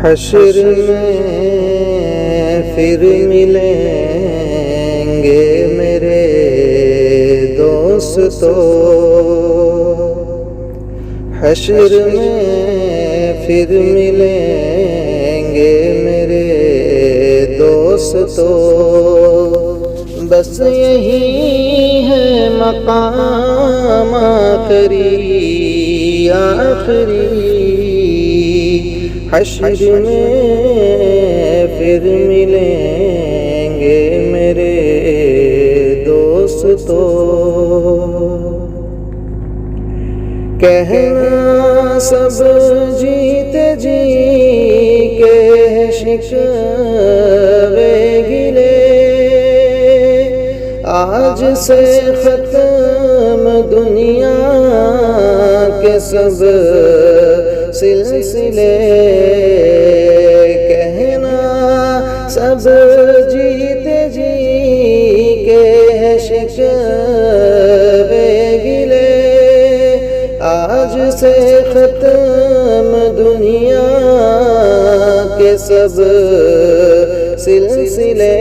حشر میں پھر ملیں گے میرے دوستو، حشر میں پھر ملیں گے میرے دوستو، بس یہی ہے مقام آخری حشر میں پھر ملیں گے میرے دوستو، کہنا سب جیتے جی کے شکوے گلے، آج سے ختم دنیا کے سب سلسلے، کہنا سب جیتے جی کے شکوے گلے، آج سے ختم دنیا کے سب سلسلے،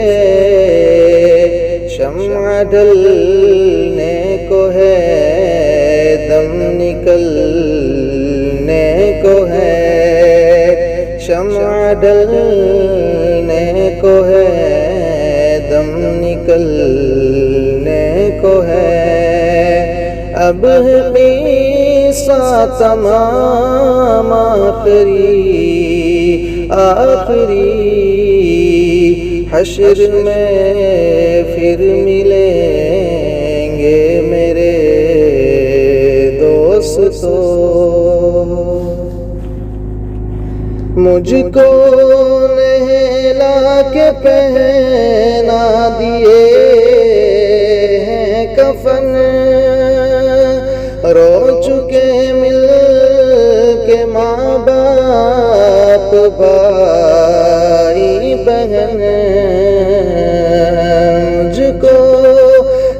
شمع ڈلنے کو ہے دم نکلنے کو ہے، شمع ڈلنے کو ہے دم نکلنے کو ہے، اب ہے قصہ تمام آخری حشر میں پھر ملیں گے میرے دوستو، مجھ کو نہلا کے پہنا دیے ہیں کفن، رو چکے مل کے ماں باپ بھائی بہن، مجھ کو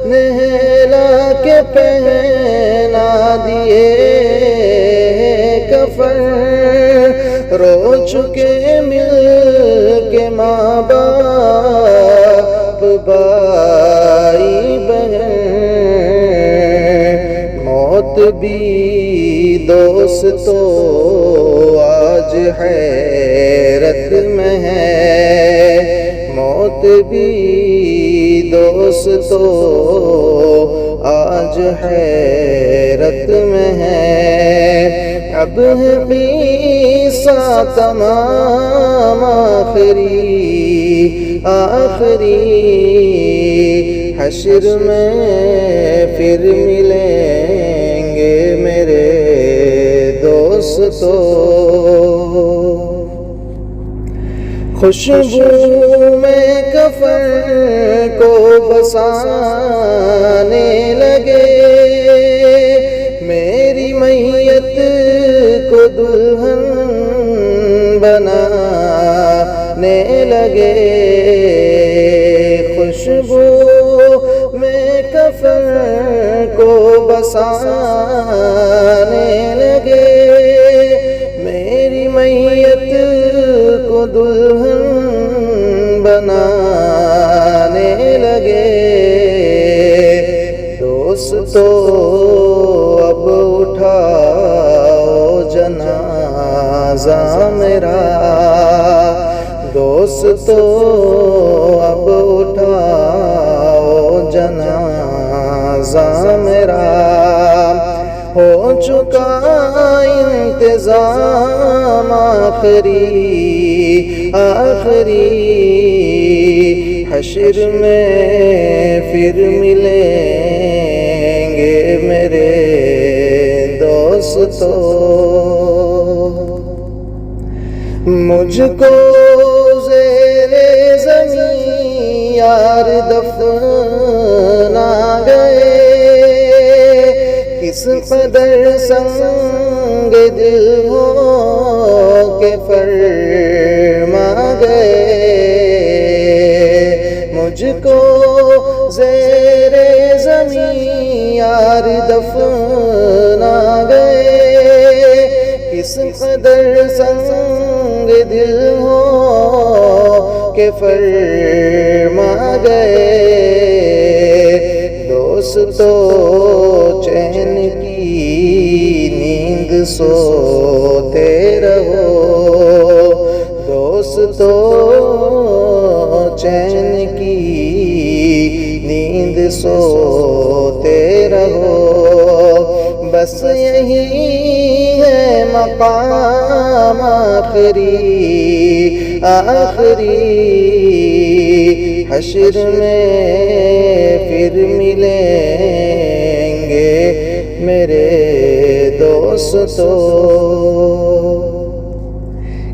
نہلا کے پہنا دیے کفن، رو چکے مل کے ماں باپ بھائی بہن، موت بھی دوستو آج حیرت میں ہے، موت بھی دوستو آج حیرت میں ہے، اب ہے قصہ تمام آخری حشر میں پھر ملیں گے میرے دوستو، خوشبو میں کفن کو بسانے لگے، میری میت کو دلہن بنانے لگے، خوشبو میں کفن کو بسانے لگے، میری میت کو دلہن بنانے لگے، دوستو اب اٹھاؤ جنازہ میرا، دوستو اب اٹھاؤ جنازہ میرا، ہو چکا انتظام آخری حشر میں پھر ملیں گے میرے دوستو، مجھ کو زیر زمین یار دفنا گئے، کس قدر سنگ دل ہو کے فرما گئے، مجھ کو زیر زمین یار دفنا گئے، کس قدر سنگ دل ہو کہ فرما گئے دوستو چین کی نیند سوتے رہو دوستو چین کی نیند سوتے رہو بس یہی ہے مقام آخری حشر میں پھر ملیں گے میرے دوستو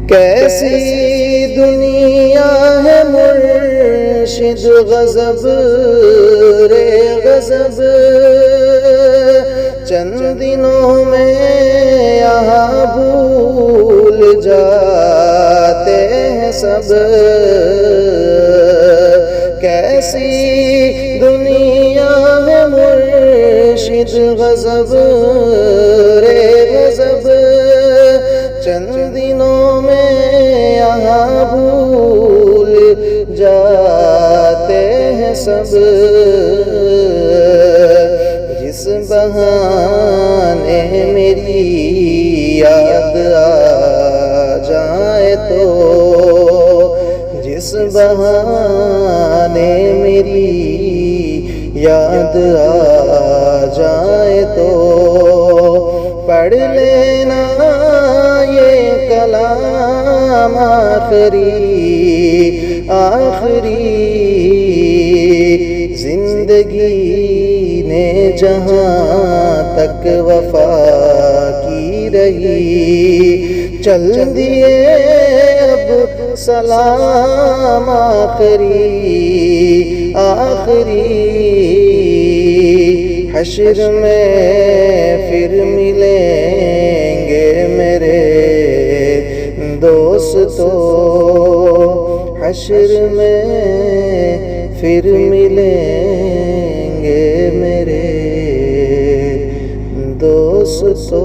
کیسی دنیا ہے مرشد غضب رے غضب چند دنوں میں یہاں بھول جاتے ہیں سب کیسی دنیا ہے مرشد غضب رے غضب چند دنوں میں یہاں بھول جاتے ہیں سب جس بہانے میری یاد آ جائے تو جس بہانے میری یاد آ جائے تو پڑھ لینا یہ کلام آخری زندگی نے جہاں تک وفا کی رہی چل دیے اب سلام آخری حشر میں پھر ملیں گے میرے دوستو حشر میں پھر ملیں گے میرے دوستو